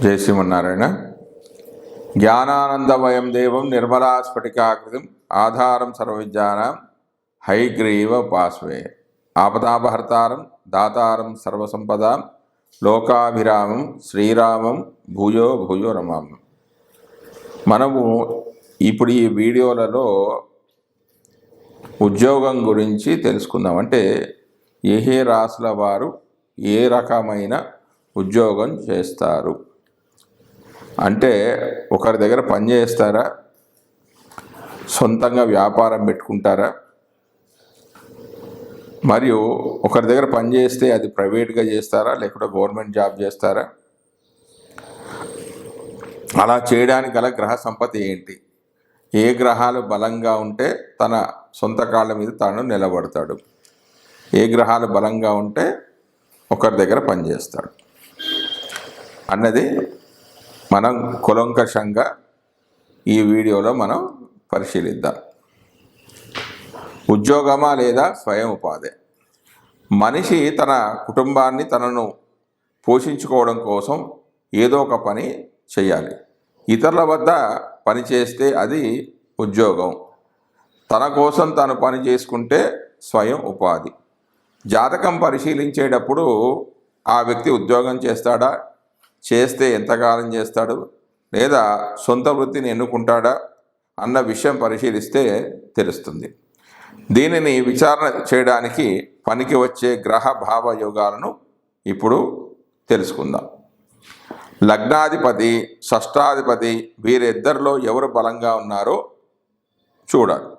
జై శ్రీమన్నారాయణ. జ్ఞానానందమయం దేవం నిర్మలాస్ఫటికాకృతిం ఆధారం సర్వవిద్యానాం హైగ్రీవోపాస్మహే. ఆపదాపహర్తారం దాతారం సర్వసంపదాం లోకాభిరామం శ్రీరామం భూయో భూయో నమామి. మనము ఇప్పుడు ఈ వీడియోలలో ఉద్యోగం గురించి తెలుసుకుందాం. అంటే ఏ రాశుల వారు ఏ రకమైన ఉద్యోగం చేస్తారు అంటే, ఒకరి దగ్గర పని చేస్తారా, సొంతంగా వ్యాపారం పెట్టుకుంటారా, మరియు ఒకరి దగ్గర పని చేస్తే అది ప్రైవేట్గా చేస్తారా లేకుంటే గవర్నమెంట్ జాబ్ చేస్తారా, అలా చేయడానికి గల గ్రహ సంపత్తి ఏంటి, ఏ గ్రహాలు బలంగా ఉంటే తన సొంత కాళ్ళ మీద తాను నిలబడతాడు, ఏ గ్రహాలు బలంగా ఉంటే ఒకరి దగ్గర పనిచేస్తాడు అన్నది మనం కులంకషంగా ఈ వీడియోలో మనం పరిశీలిద్దాం. ఉద్యోగమా లేదా స్వయం ఉపాధి? మనిషి తన కుటుంబాన్ని తనను పోషించుకోవడం కోసం ఏదో ఒక పని చేయాలి. ఇతరుల వద్ద పని చేస్తే అది ఉద్యోగం, తన కోసం తను పని చేసుకుంటే స్వయం ఉపాధి. జాతకం పరిశీలించేటప్పుడు ఆ వ్యక్తి ఉద్యోగం చేస్తాడా, చేస్తే ఎంతకాలం చేస్తాడు, లేదా సొంత వృత్తిని ఎన్నుకుంటాడా అన్న విషయం పరిశీలిస్తే తెలుస్తుంది. దీనిని విచారణ చేయడానికి పనికి వచ్చే గ్రహ భావ యోగాలను ఇప్పుడు తెలుసుకుందాం. లగ్నాధిపతి, షష్టాధిపతి వీరిద్దరిలో ఎవరు బలంగా ఉన్నారో చూడాలి.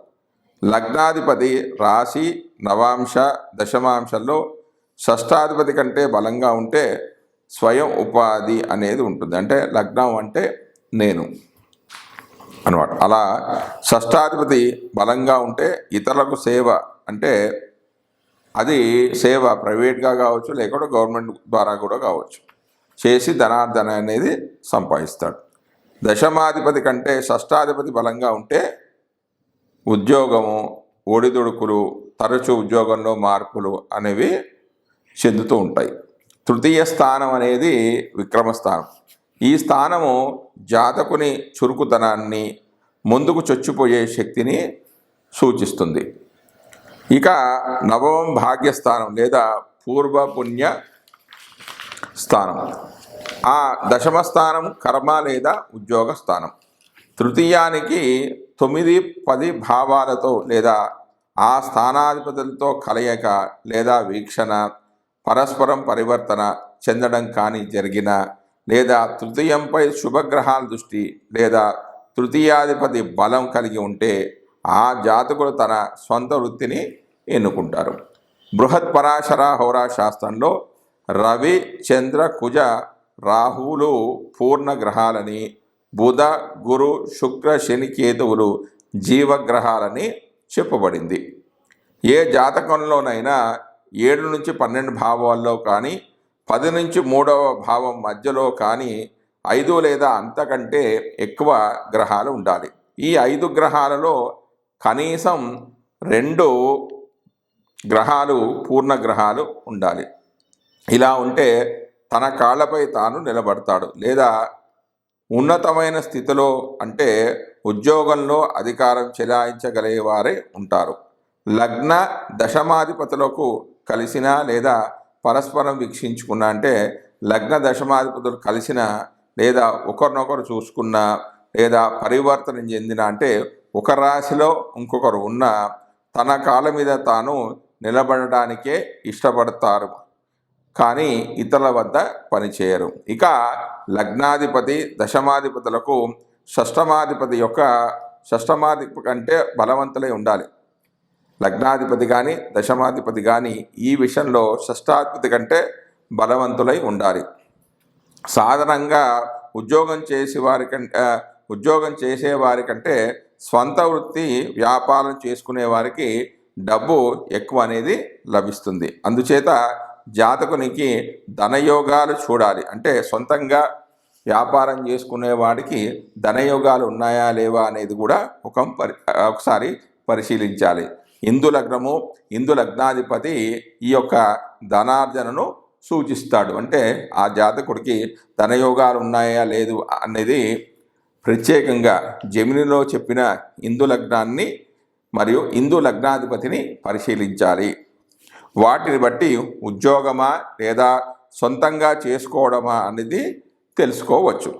లగ్నాధిపతి రాశి, నవాంశ, దశమాంశంలో షష్టాధిపతి కంటే బలంగా ఉంటే స్వయం ఉపాధి అనేది ఉంటుంది. అంటే లగ్నం అంటే నేను అన్నమాట. అలా షష్టాధిపతి బలంగా ఉంటే ఇతరులకు సేవ, అంటే అది సేవ ప్రైవేట్గా కావచ్చు లేకపోతే గవర్నమెంట్ ద్వారా కూడా కావచ్చు, చేసి ధనార్జన అనేది సంపాదిస్తాడు. దశమాధిపతి కంటే షష్టాధిపతి బలంగా ఉంటే ఉద్యోగము, ఒడిదుడుకులు, తరచూ ఉద్యోగంలో మార్పులు అనేవి చెందుతూ ఉంటాయి. తృతీయ స్థానం అనేది విక్రమస్థానం. ఈ స్థానము జాతకుని చురుకుతనాన్ని, ముందుకు చొచ్చిపోయే శక్తిని సూచిస్తుంది. ఇక నవమం భాగ్యస్థానం లేదా పూర్వ పుణ్య స్థానం. ఆ దశమ స్థానం కర్మ లేదా ఉద్యోగ స్థానం. తృతీయానికి 9, 10 భావాలతో లేదా ఆ స్థానాధిపతులతో కలయిక లేదా వీక్షణ, పరస్పరం పరివర్తన చెందడం కానీ జరిగిన, లేదా తృతీయంపై శుభగ్రహాల దృష్టి లేదా తృతీయాధిపతి బలం కలిగి ఉంటే ఆ జాతకులు తన సొంత వృత్తిని ఎన్నుకుంటారు. బృహత్ పరాశర హోరా శాస్త్రంలో రవి, చంద్ర, కుజ, రాహువులు పూర్ణ గ్రహాలని, బుధ, గురు, శుక్ర, శని, కేతువులు జీవగ్రహాలని చెప్పబడింది. ఏ జాతకంలోనైనా 7 నుంచి 12 భావాల్లో కానీ 10 నుంచి 3వ భావం మధ్యలో కానీ 5 లేదా అంతకంటే ఎక్కువ గ్రహాలు ఉండాలి. ఈ 5 గ్రహాలలో కనీసం 2 గ్రహాలు పూర్ణ గ్రహాలు ఉండాలి. ఇలా ఉంటే తన కాళ్ళపై తాను నిలబడతాడు, లేదా ఉన్నతమైన స్థితిలో అంటే ఉద్యోగంలో అధికారం చెలాయించగలిగేవారే ఉంటారు. లగ్న దశమాధిపతులకు కలిసిన లేదా పరస్పరం వీక్షించుకున్న, అంటే లగ్న దశమాధిపతులు కలిసిన లేదా ఒకరినొకరు చూసుకున్న లేదా పరివర్తన చెందిన, అంటే ఒక రాశిలో ఇంకొకరు ఉన్న తన కాళ్ళ మీద తాను నిలబడడానికే ఇష్టపడతారు, కానీ ఇతరుల వద్ద పనిచేయరు. ఇక లగ్నాధిపతి దశమాధిపతులకు షష్టమాధిపతి కంటే బలవంతులై ఉండాలి. లగ్నాధిపతి కానీ దశమాధిపతి కానీ ఈ విషయంలో షష్టాధిపతి కంటే బలవంతులై ఉండాలి. సాధారణంగా ఉద్యోగం చేసేవారి కంటే స్వంత వృత్తి వ్యాపారం చేసుకునే వారికి డబ్బు ఎక్కువ అనేది లభిస్తుంది. అందుచేత జాతకునికి ధనయోగాలు చూడాలి. అంటే సొంతంగా వ్యాపారం చేసుకునే వాడికి ధనయోగాలు ఉన్నాయా లేవా అనేది కూడా ఒకసారి పరిశీలించాలి. ఇందు లగ్నము, ఇందు లగ్నాధిపతి ఈ యొక్క ధనార్జనను సూచిస్తాడు. అంటే ఆ జాతకుడికి ధనయోగాలు ఉన్నాయా లేదు అనేది ప్రత్యేకంగా జెమినిలో చెప్పిన ఇందు లగ్నాన్ని మరియు ఇందు లగ్నాధిపతిని పరిశీలించాలి. వాటిని బట్టి ఉద్యోగమా లేదా సొంతంగా చేసుకోవడమా అనేది తెలుసుకోవచ్చు.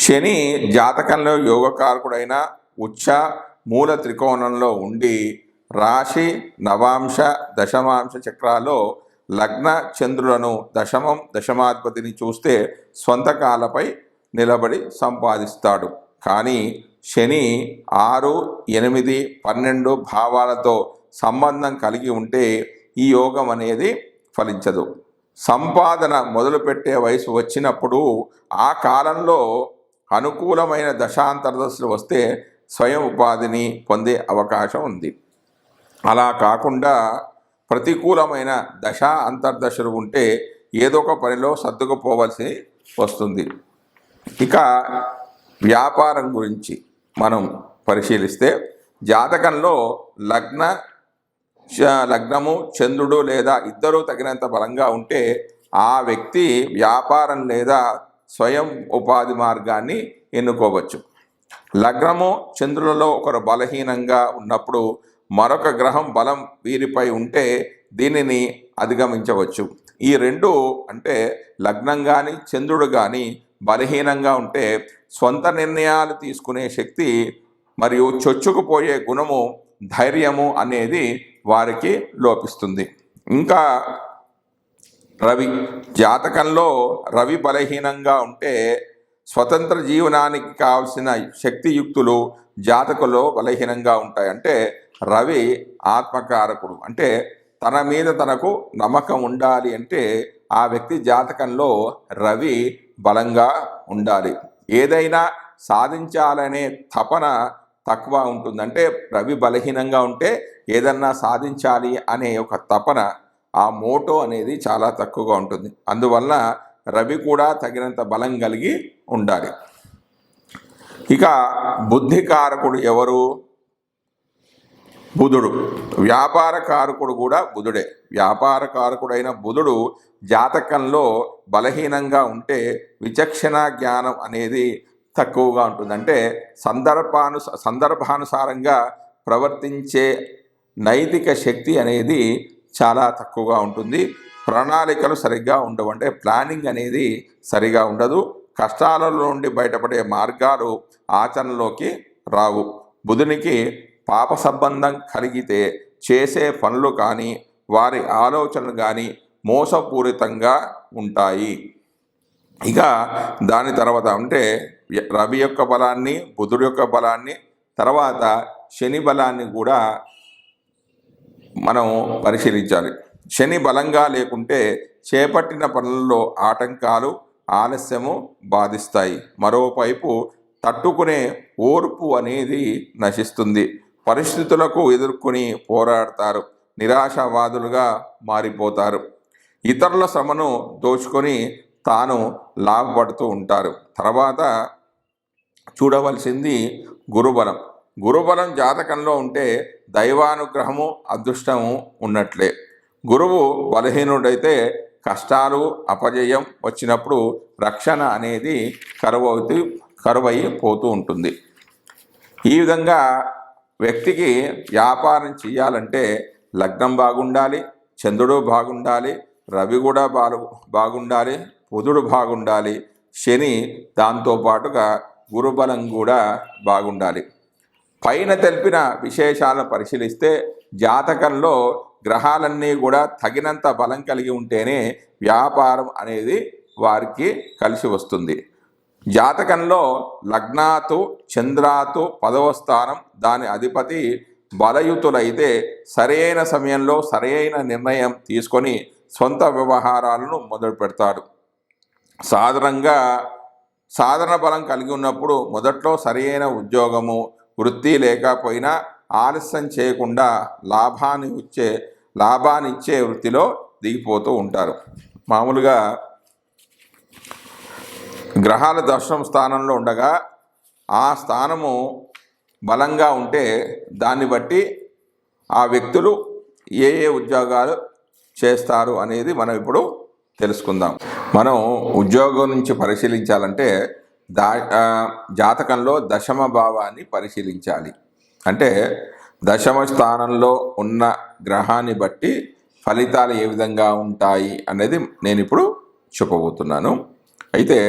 శని జాతకంలో యోగకారకుడైన ఉచ్చ మూల త్రికోణంలో ఉండి రాశి నవాంశ దశమాంశ చక్రాల్లో లగ్న చంద్రులను దశమం దశమాధిపతిని చూస్తే స్వంత కాళ్ళపై నిలబడి సంపాదిస్తాడు. కానీ శని 6, 8, 12 భావాలతో సంబంధం కలిగి ఉంటే ఈ యోగం అనేది ఫలించదు. సంపాదన మొదలుపెట్టే వయసు వచ్చినప్పుడు ఆ కాలంలో అనుకూలమైన దశాంతర్దశలు వస్తే స్వయం ఉపాధిని పొందే అవకాశం ఉంది. అలా కాకుండా ప్రతికూలమైన దశ అంతర్దశలు ఉంటే ఏదో ఒక పనిలో సర్దుకుపోవలసి వస్తుంది. ఇక వ్యాపారం గురించి మనం పరిశీలిస్తే జాతకంలో లగ్నము చంద్రుడు లేదా ఇద్దరూ తగినంత బలంగా ఉంటే ఆ వ్యక్తి వ్యాపారం లేదా స్వయం ఉపాధి మార్గాన్ని ఎన్నుకోవచ్చు. లగ్నము చంద్రులలో ఒకరు బలహీనంగా ఉన్నప్పుడు మరొక గ్రహం బలం వీరిపై ఉంటే దీనిని అధిగమించవచ్చు. ఈ రెండు అంటే లగ్నం కానీ చంద్రుడు కానీ బలహీనంగా ఉంటే సొంత నిర్ణయాలు తీసుకునే శక్తి మరియు చొచ్చుకుపోయే గుణము ధైర్యము అనేది వారికి లోపిస్తుంది. ఇంకా రవి జాతకంలో రవి బలహీనంగా ఉంటే స్వతంత్ర జీవనానికి కావలసిన శక్తియుక్తులు జాతకంలో బలహీనంగా ఉంటాయి. అంటే రవి ఆత్మకారకుడు. అంటే తన మీద తనకు నమ్మకం ఉండాలి అంటే ఆ వ్యక్తి జాతకంలో రవి బలంగా ఉండాలి. ఏదైనా సాధించాలనే తపన తక్కువ ఉంటుంది. అంటే రవి బలహీనంగా ఉంటే ఏదన్నా సాధించాలి అనే ఒక తపన, ఆ మోటో అనేది చాలా తక్కువగా ఉంటుంది. అందువల్ల రవి కూడా తగినంత బలం కలిగి ఉండాలి. ఇక బుద్ధికారకుడు ఎవరు? బుధుడు. వ్యాపార కారకుడు కూడా బుధుడే. వ్యాపార కారకుడైన బుధుడు జాతకంలో బలహీనంగా ఉంటే విచక్షణ జ్ఞానం అనేది తక్కువగా ఉంటుంది. అంటే సందర్భానుసారంగా ప్రవర్తించే నైతిక శక్తి అనేది చాలా తక్కువగా ఉంటుంది. ప్రణాళికలు సరిగ్గా ఉండవు. అంటే ప్లానింగ్ అనేది సరిగా ఉండదు. కష్టాల నుండి బయటపడే మార్గాలు ఆచరణలోకి రావు. బుధునికి పాప సంబంధం కలిగితే చేసే పనులు కానీ వారి ఆలోచనలు కానీ మోసపూరితంగా ఉంటాయి. ఇక దాని తర్వాత అంటే రవి యొక్క బలాన్ని, బుధుడు యొక్క బలాన్ని, తర్వాత శని బలాన్ని కూడా మనం పరిశీలించాలి. శని బలంగా లేకుంటే చేపట్టిన పనుల్లో ఆటంకాలు, ఆలస్యము బాధిస్తాయి. మరోవైపు తట్టుకునే ఓర్పు అనేది నశిస్తుంది. పరిస్థితులకు ఎదుర్కొని పోరాడతారు. నిరాశావాదులుగా మారిపోతారు. ఇతరుల శ్రమను దోచుకొని తాను లాభపడుతూ ఉంటారు. తర్వాత చూడవలసింది గురుబలం. గురుబలం జాతకంలో ఉంటే దైవానుగ్రహము, అదృష్టము ఉన్నట్లే. గురువు బలహీనుడైతే కష్టాలు, అపజయం వచ్చినప్పుడు రక్షణ అనేది కరువైపోతూ ఉంటుంది. ఈ విధంగా వ్యక్తికి వ్యాపారం చేయాలంటే లగ్నం బాగుండాలి, చంద్రుడు బాగుండాలి, రవి కూడా బాగుండాలి, బుధుడు బాగుండాలి, శని దాంతోపాటుగా గురుబలం కూడా బాగుండాలి. పైన తెలిపిన విశేషాలను పరిశీలిస్తే జాతకంలో గ్రహాలన్నీ కూడా తగినంత బలం కలిగి ఉంటేనే వ్యాపారం అనేది వారికి కలిసి వస్తుంది. జాతకంలో లగ్నాతు చంద్రాతు 10వ స్థానం, దాని అధిపతి బలయుతులైతే సరైన సమయంలో సరైన నిర్ణయం తీసుకొని సొంత వ్యవహారాలను మొదలు పెడతాడు. సాధారణ బలం కలిగి ఉన్నప్పుడు మొదట్లో సరైన ఉద్యోగము, వృత్తి లేకపోయినా ఆలస్యం చేయకుండా లాభాన్నిచ్చే వృత్తిలో దిగిపోతూ ఉంటారు. మామూలుగా గ్రహాల దశమ స్థానంలో ఉండగా ఆ స్థానము బలంగా ఉంటే దాన్ని బట్టి ఆ వ్యక్తులు ఏ ఉద్యోగాలు చేస్తారు అనేది మనం ఇప్పుడు తెలుసుకుందాం. మనం ఉద్యోగం నుంచి పరిశీలించాలంటే జాతకంలో దశమ భావాన్ని పరిశీలించాలి. అంటే దశమ స్థానంలో ఉన్న గ్రహాన్ని బట్టి ఫలితాలు ఏ విధంగా ఉంటాయి అనేది నేను ఇప్పుడు చెప్పబోతున్నాను. అయితే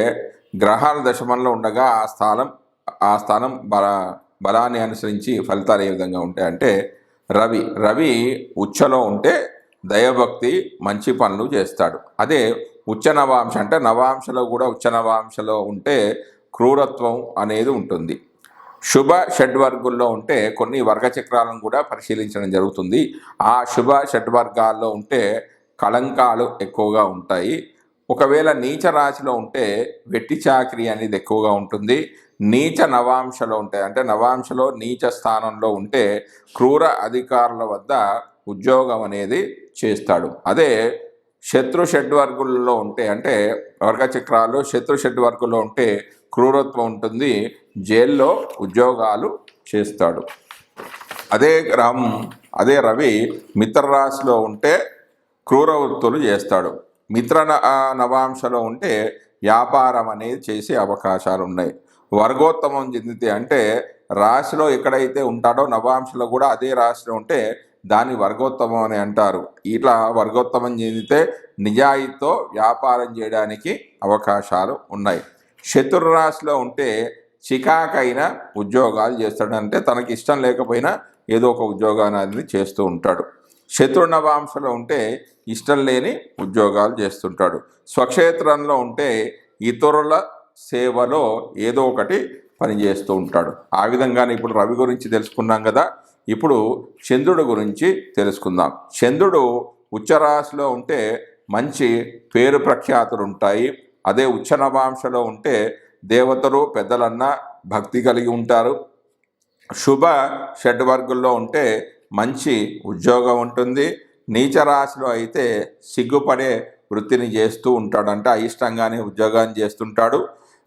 గ్రహాలు దశమంలో ఉండగా ఆ స్థానం బలాన్ని అనుసరించి ఫలితాలు ఏ విధంగా ఉంటాయంటే రవి ఉచ్చలో ఉంటే దైవభక్తి మంచి పనులు చేస్తాడు. అదే ఉచ్చ నవాంశ అంటే నవాంశలో కూడా ఉచ్చ నవాంశలో ఉంటే క్రూరత్వం అనేది ఉంటుంది. శుభ షడ్వర్గుల్లో ఉంటే కొన్ని వర్గచక్రాలను కూడా పరిశీలించడం జరుగుతుంది. ఆ శుభ షడ్వర్గాల్లో ఉంటే కళంకాలు ఎక్కువగా ఉంటాయి. ఒకవేళ నీచ రాశిలో ఉంటే వెట్టి చాకిరీ అనేది ఎక్కువగా ఉంటుంది. నీచ నవాంశలో ఉంటాయి అంటే నవాంశలో నీచ స్థానంలో ఉంటే క్రూర అధికారుల వద్ద ఉద్యోగం అనేది చేస్తాడు. అదే శత్రు షడ్వర్గుల్లో ఉంటే అంటే వర్గచక్రాలు శత్రు షడ్వర్గుల్లో ఉంటే క్రూరత్వం ఉంటుంది, జైల్లో ఉద్యోగాలు చేస్తాడు. అదే రవి మిత్ర రాశిలో ఉంటే క్రూర వృత్తులు చేస్తాడు. మిత్ర నవాంశలో ఉంటే వ్యాపారం అనేది చేసే అవకాశాలు ఉన్నాయి. వర్గోత్తమం చెందితే అంటే రాశిలో ఎక్కడైతే ఉంటాడో నవాంశలో కూడా అదే రాశిలో ఉంటే దాన్ని వర్గోత్తమం అని అంటారు. ఇట్లా వర్గోత్తమం చెందితే నిజాయితీతో వ్యాపారం చేయడానికి అవకాశాలు ఉన్నాయి. శత్రు రాశిలో ఉంటే చికాకైన ఉద్యోగాలు చేస్తాడు. అంటే తనకి ఇష్టం లేకపోయినా ఏదో ఒక ఉద్యోగాన్ని అనేది చేస్తూ ఉంటాడు. శత్రు నవాంశలో ఉంటే ఇష్టం లేని ఉద్యోగాలు చేస్తుంటాడు. స్వక్షేత్రంలో ఉంటే ఇతరుల సేవలో ఏదో ఒకటి పనిచేస్తూ ఉంటాడు. ఆ విధంగానే ఇప్పుడు రవి గురించి తెలుసుకున్నాం కదా. ఇప్పుడు చంద్రుడి గురించి తెలుసుకుందాం. చంద్రుడు ఉచ్చరాశిలో ఉంటే మంచి పేరు ప్రఖ్యాతులు ఉంటాయి. అదే ఉచ్చ నవాంశలో ఉంటే దేవతలు పెద్దలన్న భక్తి కలిగి ఉంటారు. శుభ షడ్వర్గుల్లో ఉంటే మంచి ఉద్యోగం ఉంటుంది. నీచ రాశిలో అయితే సిగ్గుపడే వృత్తిని చేస్తూ ఉంటాడు. అంటే అయిష్టంగానే ఉద్యోగాన్ని చేస్తుంటాడు.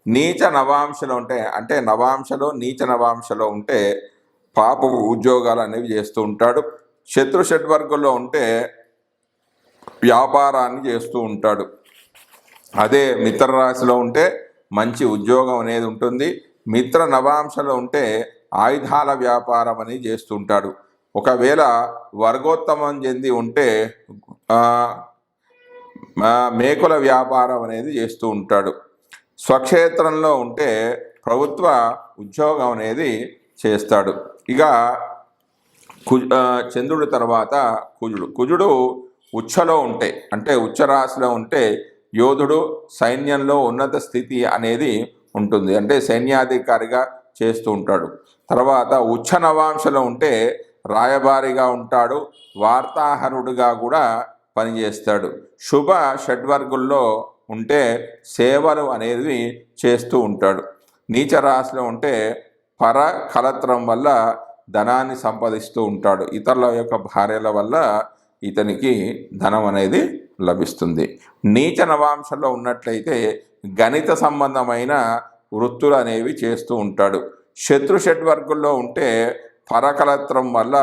నీచ నవాంశలో ఉంటే అంటే నవాంశలో నీచ నవాంశలో ఉంటే పాప ఉద్యోగాలు అనేవి చేస్తూ ఉంటాడు. శత్రు షడ్వర్గుల్లో ఉంటే వ్యాపారాన్ని చేస్తూ ఉంటాడు. అదే మిత్ర రాశిలో ఉంటే మంచి ఉద్యోగం అనేది ఉంటుంది. మిత్ర నవాంశలో ఉంటే ఆయుధాల వ్యాపారం అనేది చేస్తుంటాడు. ఒకవేళ వర్గోత్తమం చెంది ఉంటే మేకుల వ్యాపారం అనేది చేస్తూ ఉంటాడు. స్వక్షేత్రంలో ఉంటే ప్రభుత్వ ఉద్యోగం అనేది చేస్తాడు. ఇక చంద్రుడి తర్వాత కుజుడు ఉచ్చలో ఉంటే అంటే ఉచ్చరాశిలో ఉంటే యోధుడు, సైన్యంలో ఉన్నత స్థితి అనేది ఉంటుంది. అంటే సైన్యాధికారిగా చేస్తూ ఉంటాడు. తర్వాత ఉచ్చ నవాంశలో ఉంటే రాయబారిగా ఉంటాడు. వార్తాహరుడుగా కూడా పనిచేస్తాడు. శుభ షడ్వర్గుల్లో ఉంటే సేవలు అనేది చేస్తూ ఉంటాడు. నీచ రాశిలో ఉంటే పర కలత్రం వల్ల ధనాన్ని సంపాదిస్తూ ఉంటాడు. ఇతరుల యొక్క భార్యల వల్ల ఇతనికి ధనం అనేది లభిస్తుంది. నీచ నవాంశంలో ఉన్నట్లయితే గణిత సంబంధమైన వృత్తులు అనేవి చేస్తూ ఉంటాడు. శత్రు షడ్వర్గుల్లో ఉంటే పరకలత్రం వల్ల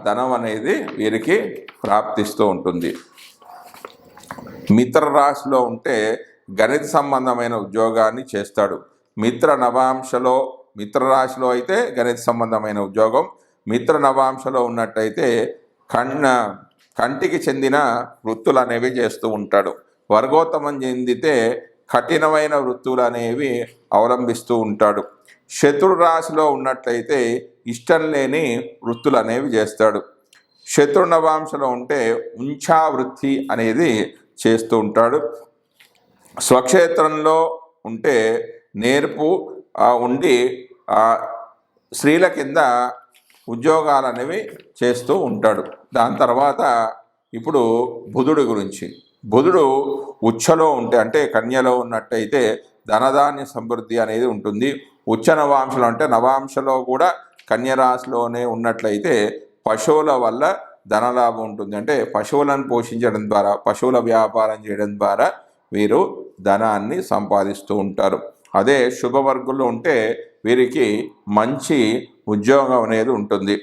ధనం అనేది వీరికి ప్రాప్తిస్తూ ఉంటుంది. మిత్ర రాశిలో ఉంటే గణిత సంబంధమైన ఉద్యోగాన్ని చేస్తాడు. మిత్ర రాశిలో అయితే గణిత సంబంధమైన ఉద్యోగం, మిత్ర నవాంశలో ఉన్నట్టయితే కంటికి చెందిన వృత్తులు అనేవి చేస్తూ ఉంటాడు. వర్గోత్తమం చెందితే కఠినమైన వృత్తులు అనేవి అవలంబిస్తూ ఉంటాడు. శత్రు రాశిలో ఉన్నట్లయితే ఇష్టం లేని వృత్తులు అనేవి చేస్తాడు. శత్రు నవాంశలో ఉంటే ఉంచా వృత్తి అనేది చేస్తూ ఉంటాడు. స్వక్షేత్రంలో ఉంటే నేర్పు ఉండి స్త్రీల కింద ఉద్యోగాలు అనేవి చేస్తూ ఉంటాడు. దాని తర్వాత ఇప్పుడు బుధుడి గురించి. బుధుడు ఉచ్చలో ఉంటే అంటే కన్యలో ఉన్నట్టయితే ధనధాన్య సమృద్ధి అనేది ఉంటుంది. ఉచ్చ నవాంశలో అంటే నవాంశలో కూడా కన్యరాశిలోనే ఉన్నట్లయితే పశువుల వల్ల ధనలాభం ఉంటుంది. అంటే పశువులను పోషించడం ద్వారా, పశువుల వ్యాపారం చేయడం ద్వారా వీరు ధనాన్ని సంపాదిస్తూ ఉంటారు. అదే శుభవర్గుల్లో ఉంటే వీరికి మంచి ఉద్యోగం అనేది ఉంటుంది.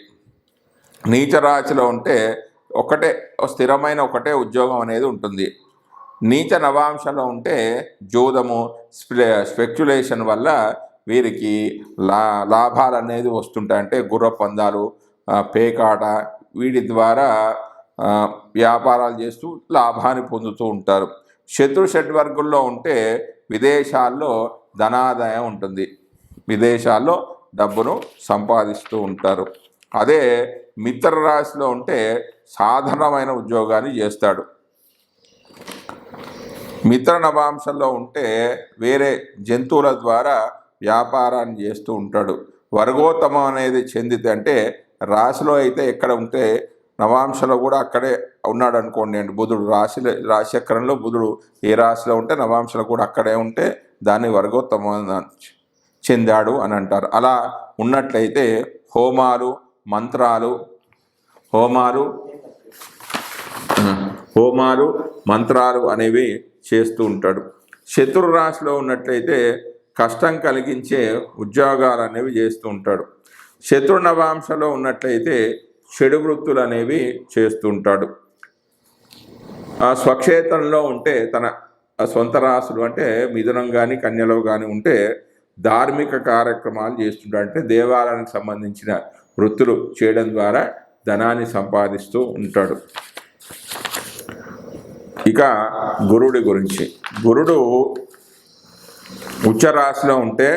నీచ రాశిలో ఉంటే ఒకటే స్థిరమైన ఒకటే ఉద్యోగం అనేది ఉంటుంది. నీచ నవాంశలో ఉంటే జూదము, స్పెక్యులేషన్ వల్ల వీరికి లాభాలు అనేది వస్తుంటాయి. అంటే గుర్ర పందాలు, పేకాట, వీటి ద్వారా వ్యాపారాలు చేస్తూ లాభాన్ని పొందుతూ ఉంటారు. శత్రు షడ్వర్గుల్లో ఉంటే విదేశాల్లో ధనాదాయం ఉంటుంది, విదేశాల్లో డబ్బును సంపాదిస్తూ ఉంటారు. అదే మిత్ర రాశిలో ఉంటే సాధారణమైన ఉద్యోగాన్ని చేస్తాడు. మిత్ర నవాంశంలో ఉంటే వేరే జంతువుల ద్వారా వ్యాపారాన్ని చేస్తూ ఉంటాడు. వర్గోత్తమం అనేది చెందితే అంటే రాశిలో అయితే ఎక్కడ ఉంటే నవాంశలో కూడా అక్కడే ఉన్నాడు అనుకోండి అండి. బుధుడు రాశిచక్రంలో బుధుడు ఏ రాశిలో ఉంటే నవాంశలో కూడా అక్కడే ఉంటే దాన్ని వర్గోత్తమం చెందాడు అని అంటారు. అలా ఉన్నట్లయితే హోమాలు, మంత్రాలు అనేవి చేస్తూ ఉంటాడు. శత్రు రాశిలో ఉన్నట్లయితే కష్టం కలిగించే ఉద్యోగాలు అనేవి చేస్తూ ఉంటాడు. శత్రు నవాంశలో ఉన్నట్లయితే చెడు వృత్తులు అనేవి చేస్తూ ఉంటాడు. ఆ స్వక్షేత్రంలో ఉంటే తన సొంత రాశులు అంటే మిథునం కానీ కన్యలో కానీ ఉంటే ధార్మిక కార్యక్రమాలు చేస్తుంటాడు. అంటే దేవాలయానికి సంబంధించిన వృత్తులు చేయడం ద్వారా ధనాన్ని సంపాదిస్తూ ఉంటాడు. ఇక గురుడి గురించి, గురుడు ఉచ్చ రాశిలో ఉంటే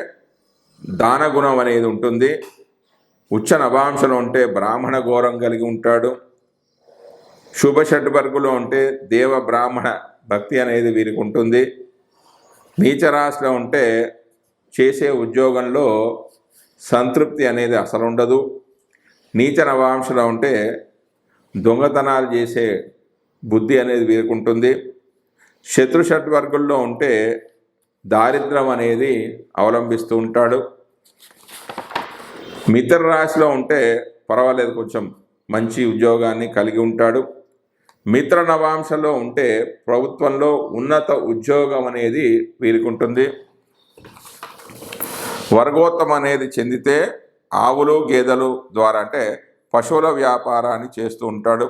దానగుణం అనేది ఉంటుంది. ఉచ్చ నవాంశలో ఉంటే బ్రాహ్మణ ఘోరం కలిగి ఉంటాడు. శుభ షడ్వర్గులో ఉంటే దేవ బ్రాహ్మణ భక్తి అనేది వీరికి ఉంటుంది. నీచ రాశిలో ఉంటే చేసే ఉద్యోగంలో సంతృప్తి అనేది అసలు ఉండదు. నీచ నవాంశలో ఉంటే దొంగతనాలు చేసే బుద్ధి అనేది వీరికి ఉంటుంది. శత్రు షడ్వర్గుల్లో ఉంటే దారిద్ర్యం అనేది అవలంబిస్తూ ఉంటాడు. మిత్ర రాశిలో ఉంటే పర్వాలేదు, కొంచెం మంచి ఉద్యోగాన్ని కలిగి ఉంటాడు. మిత్ర నవాంశలో ఉంటే ప్రభుత్వంలో ఉన్నత ఉద్యోగం అనేది వీరికి ఉంటుంది. వర్గోత్తమం అనేది చెందితే ఆవులు, గేదెలు ద్వారా అంటే పశువుల వ్యాపారాన్ని చేస్తూ ఉంటాడు.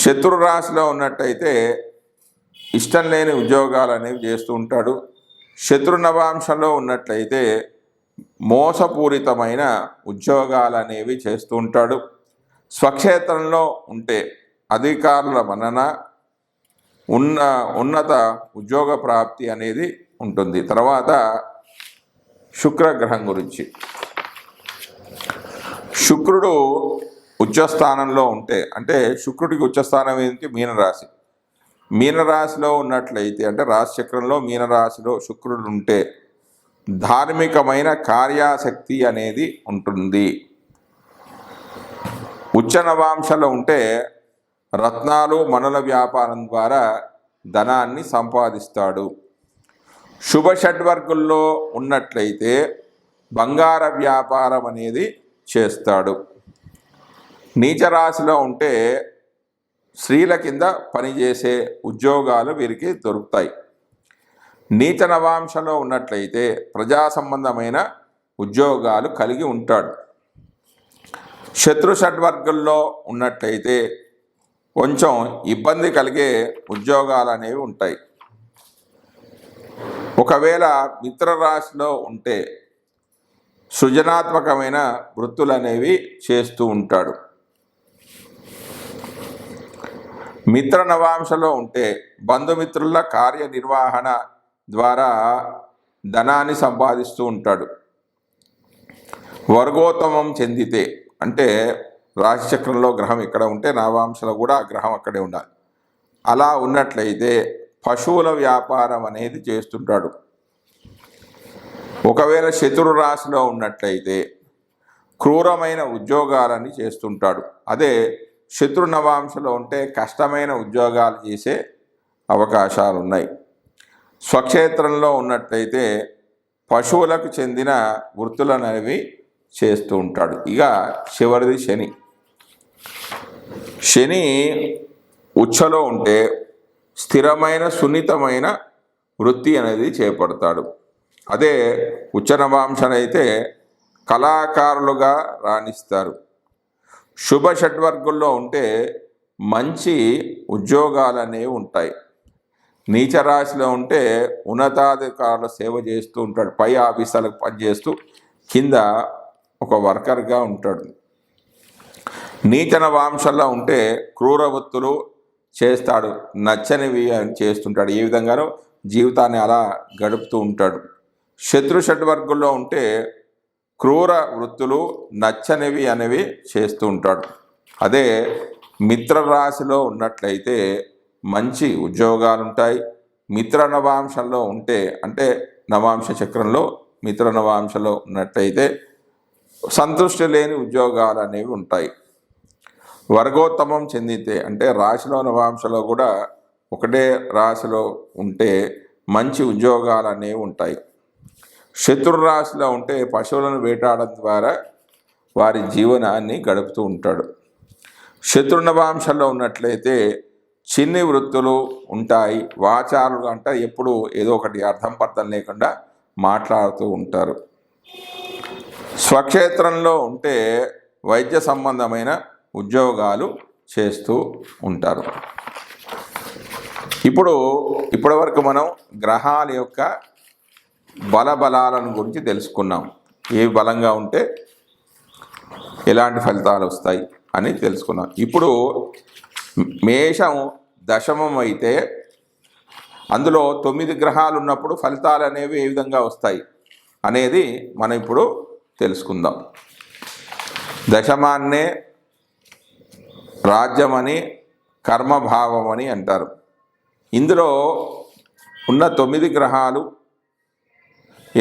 శత్రు రాశిలో ఉన్నట్టయితే ఇష్టం లేని ఉద్యోగాలు అనేవి చేస్తూ ఉంటాడు. శత్రు నవాంశంలో ఉన్నట్లయితే మోసపూరితమైన ఉద్యోగాలు అనేవి చేస్తూ ఉంటాడు. స్వక్షేత్రంలో ఉంటే అధికారుల మన్నన, ఉన్నత ఉద్యోగ ప్రాప్తి అనేది ఉంటుంది. తర్వాత శుక్రగ్రహం గురించి, శుక్రుడు ఉచ్చస్థానంలో ఉంటే అంటే శుక్రుడికి ఉచ్చస్థానం ఏంటి? మీనరాశి. మీనరాశిలో ఉన్నట్లయితే అంటే రాశిచక్రంలో మీనరాశిలో శుక్రుడు ఉంటే ధార్మికమైన కార్యాసక్తి అనేది ఉంటుంది. ఉచ్చ నవాంశలో ఉంటే రత్నాలు, మణుల వ్యాపారం ద్వారా ధనాన్ని సంపాదిస్తాడు. శుభ షడ్వర్గుల్లో ఉన్నట్లయితే బంగార వ్యాపారం అనేది చేస్తాడు. నీచ రాశిలో ఉంటే స్త్రీల కింద పనిచేసే ఉద్యోగాలు వీరికి దొరుకుతాయి. నీచ నవాంశలో ఉన్నట్లయితే ప్రజా సంబంధమైన ఉద్యోగాలు కలిగి ఉంటాడు. శత్రు షడ్వర్గుల్లో ఉన్నట్లయితే కొంచెం ఇబ్బంది కలిగే ఉద్యోగాలు అనేవి ఉంటాయి. ఒకవేళ మిత్ర రాశిలో ఉంటే సృజనాత్మకమైన వృత్తులు అనేవి చేస్తూ ఉంటాడు. మిత్ర నవాంశలో ఉంటే బంధుమిత్రుల కార్యనిర్వహణ ద్వారా ధనాన్ని సంపాదిస్తూ ఉంటాడు. వర్గోత్తమం చెందితే అంటే రాశిచక్రంలో గ్రహం ఎక్కడ ఉంటే నవాంశలో కూడా ఆ గ్రహం అక్కడే ఉండాలి. అలా ఉన్నట్లయితే పశువుల వ్యాపారం అనేది చేస్తుంటాడు. ఒకవేళ శత్రు రాశిలో ఉన్నట్లయితే క్రూరమైన ఉద్యోగాలని చేస్తుంటాడు. అదే శత్రు నవాంశలో ఉంటే కష్టమైన ఉద్యోగాలు చేసే అవకాశాలు ఉన్నాయి. స్వక్షేత్రంలో ఉన్నట్లయితే పశువులకు చెందిన వృత్తులను అనేవి చేస్తూ ఉంటాడు. ఇక చివరిది శని. శని ఉచ్చలో ఉంటే స్థిరమైన సున్నితమైన వృత్తి అనేది చేపడతాడు. అదే ఉచ్చ నవాంశనైతే కళాకారులుగా రాణిస్తారు. శుభ షడ్వర్గుల్లో ఉంటే మంచి ఉద్యోగాలు అనేవి ఉంటాయి. నీచ రాశిలో ఉంటే ఉన్నతాధికారుల సేవ చేస్తూ ఉంటాడు, పై ఆఫీసర్లకు పనిచేస్తూ కింద ఒక వర్కర్గా ఉంటాడు. నీచ నవాంశంలో ఉంటే క్రూర వృత్తులు చేస్తాడు, నచ్చనివి అని చేస్తుంటాడు. ఏ విధంగానో జీవితాన్ని అలా గడుపుతూ ఉంటాడు. శత్రు షడ్వర్గుల్లో ఉంటే క్రూర వృత్తులు నచ్చనివి అనేవి చేస్తూ ఉంటాడు. అదే మిత్ర రాశిలో ఉన్నట్లయితే మంచి ఉద్యోగాలు ఉంటాయి. మిత్ర నవాంశంలో ఉంటే అంటే నవాంశ చక్రంలో మిత్ర నవాంశంలో ఉన్నట్లయితే సంతృష్టి లేని ఉద్యోగాలు అనేవి ఉంటాయి. వర్గోత్తమం చెందితే అంటే రాశిలో నవాంశలో కూడా ఒకటే రాశిలో ఉంటే మంచి ఉద్యోగాలు అనేవి ఉంటాయి. శత్రు రాశిలో ఉంటే పశువులను వేటాడడం ద్వారా వారి జీవనాన్ని గడుపుతూ ఉంటాడు. శత్రు నవాంశంలో ఉన్నట్లయితే చిన్ని వృత్తులు ఉంటాయి. వాచారులు అంటే ఎప్పుడు ఏదో ఒకటి అర్థం పర్థం లేకుండా మాట్లాడుతూ ఉంటారు. స్వక్షేత్రంలో ఉంటే వైద్య సంబంధమైన ఉద్యోగాలు చేస్తూ ఉంటారు. ఇప్పటివరకు మనం గ్రహాల యొక్క బలాలను గురించి తెలుసుకున్నాం. ఏ బలంగా ఉంటే ఎలాంటి ఫలితాలు వస్తాయి అని తెలుసుకున్నాం. ఇప్పుడు మేషం దశమం అయితే అందులో 9 గ్రహాలు ఉన్నప్పుడు ఫలితాలు అనేవి ఏ విధంగా వస్తాయి అనేది మనం ఇప్పుడు తెలుసుకుందాం. దశమాన్నే రాజ్యమని కర్మభావం అని అంటారు. ఇందులో ఉన్న 9 గ్రహాలు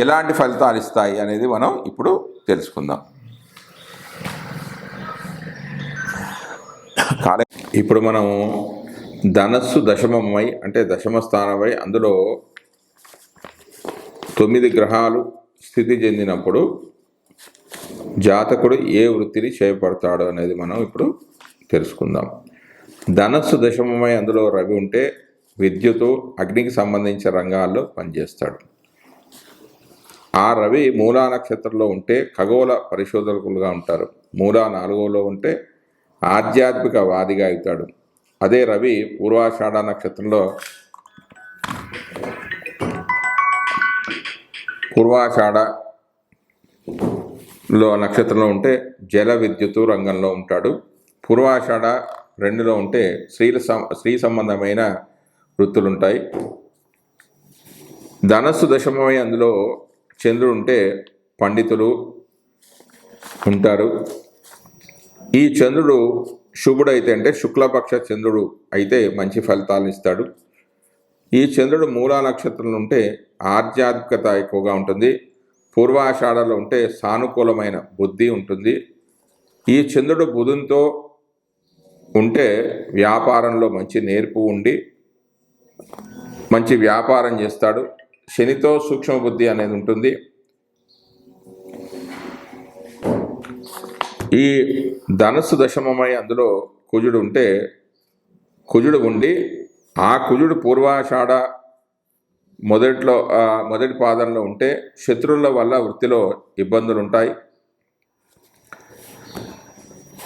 ఎలాంటి ఫలితాలు ఇస్తాయి అనేది మనం ఇప్పుడు తెలుసుకుందాం. ఇప్పుడు మనము ధనస్సు దశమమై అంటే దశమ స్థానమై అందులో 9 గ్రహాలు స్థితి చెందినప్పుడు జాతకుడు ఏ వృత్తిని చేపడతాడు అనేది మనం ఇప్పుడు తెలుసుకుందాం. ధనస్సు దశమమై అందులో రవి ఉంటే విద్యుత్ అగ్నికి సంబంధించిన రంగాల్లో పనిచేస్తాడు. ఆ రవి మూలా నక్షత్రంలో ఉంటే ఖగోళ పరిశోధకులుగా ఉంటారు. మూలా 4లో ఉంటే ఆధ్యాత్మిక వాదిగా అవుతాడు. అదే రవి పూర్వాషాఢ నక్షత్రంలో నక్షత్రంలో ఉంటే జల విద్యుత్ రంగంలో ఉంటాడు. పూర్వాషాఢ 2లో ఉంటే స్త్రీ సంబంధమైన వృత్తులు ఉంటాయి. ధనస్సు దశమమై అందులో చంద్రుడు ఉంటే పండితులు ఉంటారు. ఈ చంద్రుడు శుభుడైతే అంటే శుక్లపక్ష చంద్రుడు అయితే మంచి ఫలితాలను ఇస్తాడు. ఈ చంద్రుడు మూలా నక్షత్రంలో ఉంటే ఆధ్యాత్మికత ఎక్కువగా ఉంటుంది. పూర్వాషాఢలో ఉంటే సానుకూలమైన బుద్ధి ఉంటుంది. ఈ చంద్రుడు బుధునితో ఉంటే వ్యాపారంలో మంచి నేర్పు ఉండి మంచి వ్యాపారం చేస్తాడు. శనితో సూక్ష్మ బుద్ధి అనేది ఉంటుంది. ఈ ధనస్సు దశమమై అందులో కుజుడు ఉండి ఆ కుజుడు పూర్వాషాఢ మొదటి పాదంలో ఉంటే శత్రువుల వల్ల వృత్తిలో ఇబ్బందులు ఉంటాయి.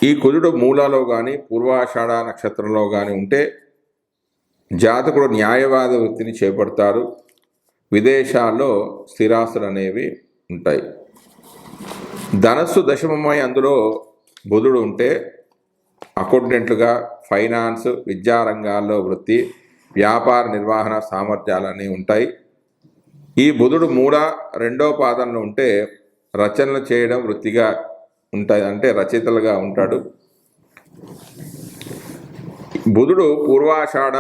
ఈ కుజుడు మూలాలో కానీ పూర్వాషాఢ నక్షత్రంలో కానీ ఉంటే జాతకుడు న్యాయవాద వృత్తిని చేపడతారు. విదేశాల్లో స్థిరాస్తులు అనేవి ఉంటాయి. ధనస్సు దశమమై అందులో బుధుడు ఉంటే అకౌంటెంట్లుగా ఫైనాన్స్ విద్యారంగాల్లో వృత్తి వ్యాపార నిర్వహణ సామర్థ్యాలన్నీ ఉంటాయి. ఈ బుధుడు 2వ పాదంలో ఉంటే రచనలు చేయడం వృత్తిగా ఉంటాయి, అంటే రచయితలుగా ఉంటాడు. బుధుడు పూర్వాషాఢ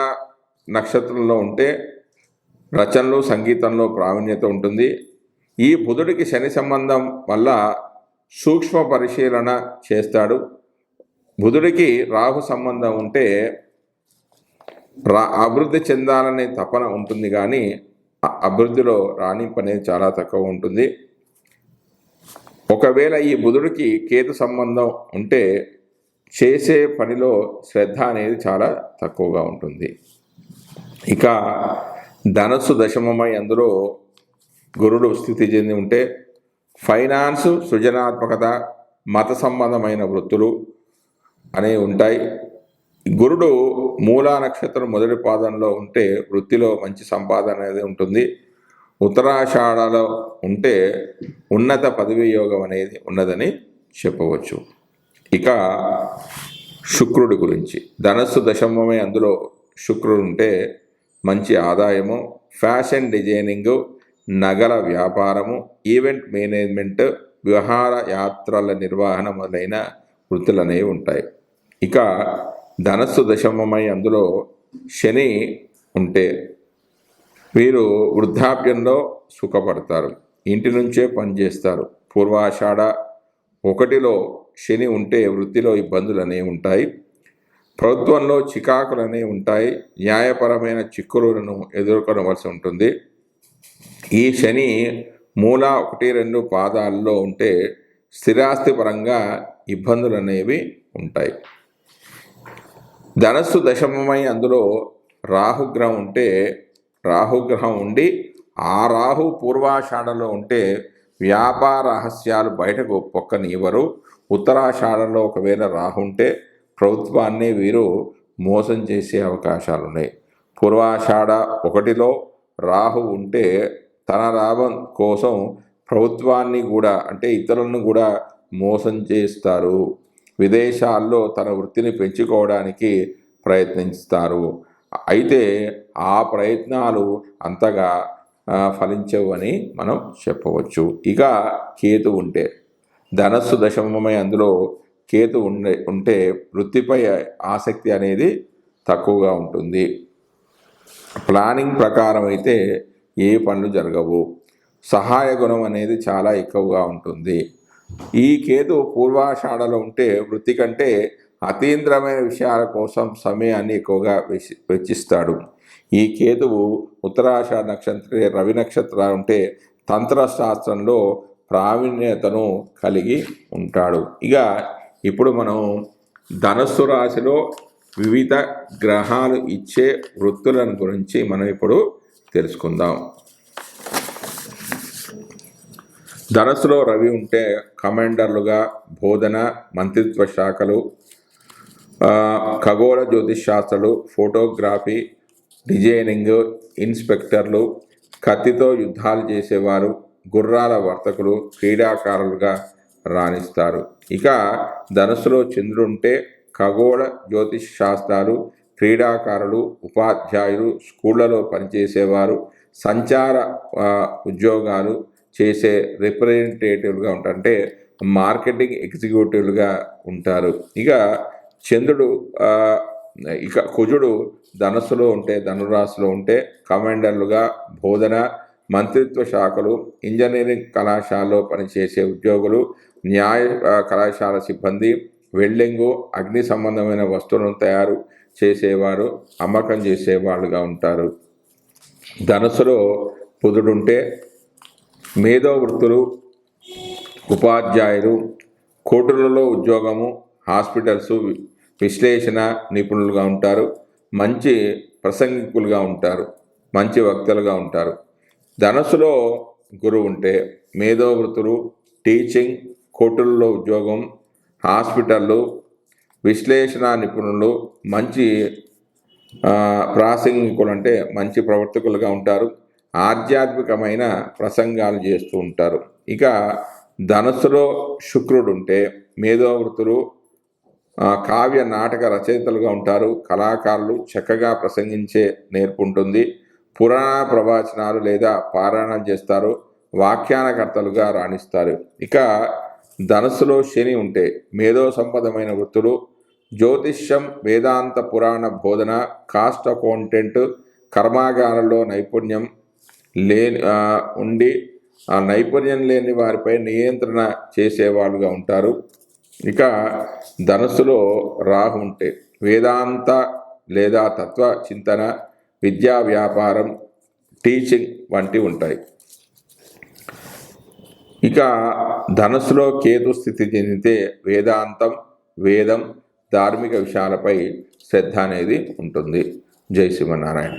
నక్షత్రంలో ఉంటే రచనలు సంగీతంలో ప్రావీణ్యత ఉంటుంది. ఈ బుధుడికి శని సంబంధం వల్ల సూక్ష్మ పరిశీలన చేస్తాడు. బుధుడికి రాహు సంబంధం ఉంటే అభివృద్ధి చెందాలనే తపన ఉంటుంది, కానీ అభివృద్ధిలో రాణింపు అనేది చాలా తక్కువ ఉంటుంది. ఒకవేళ ఈ బుధుడికి కేతు సంబంధం ఉంటే చేసే పనిలో శ్రద్ధ అనేది చాలా తక్కువగా ఉంటుంది. ఇక ధనస్సు దశమమై అందులో గురుడు స్థితి చెంది ఉంటే ఫైనాన్స్ సృజనాత్మకత మత సంబంధమైన వృత్తులు అనేవి ఉంటాయి. గురుడు మూలా నక్షత్రం మొదటి పాదంలో ఉంటే వృత్తిలో మంచి సంపాదన అనేది ఉంటుంది. ఉత్తరాషాఢలో ఉంటే ఉన్నత పదవి యోగం అనేది ఉన్నదని చెప్పవచ్చు. ఇక శుక్రుడి గురించి, ధనస్సు దశమమే అందులో శుక్రుడు ఉంటే మంచి ఆదాయము, ఫ్యాషన్ డిజైనింగు, నగల వ్యాపారము, ఈవెంట్ మేనేజ్మెంట్, విహార యాత్రల నిర్వహణ మొదలైన వృత్తులు అనేవి ఉంటాయి. ఇక ధనస్సు దశమమై అందులో శని ఉంటే వీరు వృద్ధాప్యంలో సుఖపడతారు, ఇంటి నుంచే పనిచేస్తారు. పూర్వాషాఢ 1లో శని ఉంటే వృత్తిలో ఇబ్బందులు అనేవి ఉంటాయి, ప్రభుత్వంలో చికాకులు అనేవి ఉంటాయి, న్యాయపరమైన చిక్కులను ఎదుర్కొనవలసి ఉంటుంది. ఈ శని మూల 1-2 పాదాల్లో ఉంటే స్థిరాస్తి పరంగా ఇబ్బందులు అనేవి ఉంటాయి. ధనస్సు దశమమై అందులో రాహుగ్రహం ఉంటే, రాహుగ్రహం ఉండి ఆ రాహు పూర్వాషాఢలో ఉంటే వ్యాపార రహస్యాలు బయటకు పొక్కనివ్వరు. ఉత్తరాషాఢలో ఒకవేళ రాహు ఉంటే ప్రభుత్వాన్ని వీరు మోసం చేసే అవకాశాలు ఉన్నాయి. పూర్వాషాఢ 1లో రాహు ఉంటే తన లాభం కోసం ప్రభుత్వాన్ని కూడా అంటే ఇతరులను కూడా మోసం చేస్తారు. విదేశాల్లో తన వృత్తిని పెంచుకోవడానికి ప్రయత్నిస్తారు. అయితే ఆ ప్రయత్నాలు అంతగా ఫలించవు అని మనం చెప్పవచ్చు. ఇక కేతు ఉంటే, ధనస్సు దశమమై అందులో కేతు ఉంటే వృత్తిపై ఆసక్తి అనేది తక్కువగా ఉంటుంది. ప్లానింగ్ ప్రకారం అయితే ఏ పనులు జరగవు, సహాయ గుణం అనేది చాలా ఎక్కువగా ఉంటుంది. ఈ కేతు పూర్వాషాఢలో ఉంటే వృత్తి కంటే అతీంద్రమైన విషయాల కోసం సమయాన్ని ఎక్కువగా వెచ్చిస్తాడు. ఈ కేతువు ఉత్తరాషాఢ నక్షత్ర రవి నక్షత్రం ఉంటే తంత్రశాస్త్రంలో ప్రావీణ్యతను కలిగి ఉంటాడు. ఇక ఇప్పుడు మనం ధనస్సు రాశిలో వివిధ గ్రహాలు ఇచ్చే వృత్తులను గురించి మనం ఇప్పుడు తెలుసుకుందాం. ధనస్సులో రవి ఉంటే కమాండర్లుగా బోధన, మంత్రిత్వ శాఖలు, ఖగోళ జ్యోతిష్ శాస్త్రాలు, ఫోటోగ్రఫీ, డిజైనింగ్, ఇన్స్పెక్టర్లు, కత్తితో యుద్ధాలు చేసేవారు, గుర్రాల వర్తకులు, క్రీడాకారులుగా రాణిస్తారు. ఇక ధనస్సులో చంద్రుడు ఉంటే ఖగోళ జ్యోతిష్ శాస్త్రాలు, క్రీడాకారులు, ఉపాధ్యాయులు, స్కూళ్లలో పనిచేసేవారు, సంచార ఉద్యోగాలు చేసే రిప్రజెంటేటివ్గా ఉంటారు, అంటే మార్కెటింగ్ ఎగ్జిక్యూటివ్లుగా ఉంటారు. ఇక చంద్రుడు కుజుడు ధనస్సులో ఉంటే ధనురాశిలో ఉంటే కమాండర్లుగా బోధన, మంత్రిత్వ శాఖలు, ఇంజనీరింగ్ కళాశాలలో పనిచేసే ఉద్యోగులు, న్యాయ కళాశాల సిబ్బంది, వెల్డింగు, అగ్ని సంబంధమైన వస్తువులను తయారు చేసేవారు, అమ్మకం చేసేవాళ్ళుగా ఉంటారు. ధనస్సులో బుధుడుంటే మేధో వృత్తులు, ఉపాధ్యాయులు, కోర్టులలో ఉద్యోగము, హాస్పిటల్స్, విశ్లేషణ నిపుణులుగా ఉంటారు, మంచి ప్రసంగికులుగా ఉంటారు, మంచి వక్తలుగా ఉంటారు. ధనస్సులో గురువు ఉంటే మేధో వృత్తులు, టీచింగ్, కోర్టులలో ఉద్యోగం, హాస్పిటళ్ళు, విశ్లేషణ నిపుణులు, మంచి ప్రాసంగికులు అంటే మంచి ప్రవర్తకులుగా ఉంటారు, ఆధ్యాత్మికమైన ప్రసంగాలు చేస్తూ ఉంటారు. ఇక ధనస్సులో శుక్రుడు ఉంటే మేధోవృత్తులు, కావ్య నాటక రచయితలుగా ఉంటారు, కళాకారులు, చక్కగా ప్రసంగించే నేర్పు ఉంటుంది, పురాణ ప్రవచనాలు లేదా పారాయణం చేస్తారు, వ్యాఖ్యానకర్తలుగా రాణిస్తారు. ఇక ధనస్సులో శని ఉంటే మేధో సంపదమైన వృత్తులు, జ్యోతిష్యం, వేదాంత పురాణ బోధన, కాస్ట్ అకౌంటెంట్, కర్మాగారంలో నైపుణ్యం ఉండి ఆ నైపుణ్యం లేని వారిపై నియంత్రణ చేసేవాళ్ళుగా ఉంటారు. ఇక ధనస్సులో రాహు ఉంటే వేదాంత లేదా తత్వ చింతన, విద్యా వ్యాపారం, టీచింగ్ వంటివి ఉంటాయి. ఇక ధనస్సులో కేతు స్థితి చెందితే వేదాంతం, వేదం, ధార్మిక విషయాలపై శ్రద్ధ అనేది ఉంటుంది. జై శ్రీమన్నారాయణ.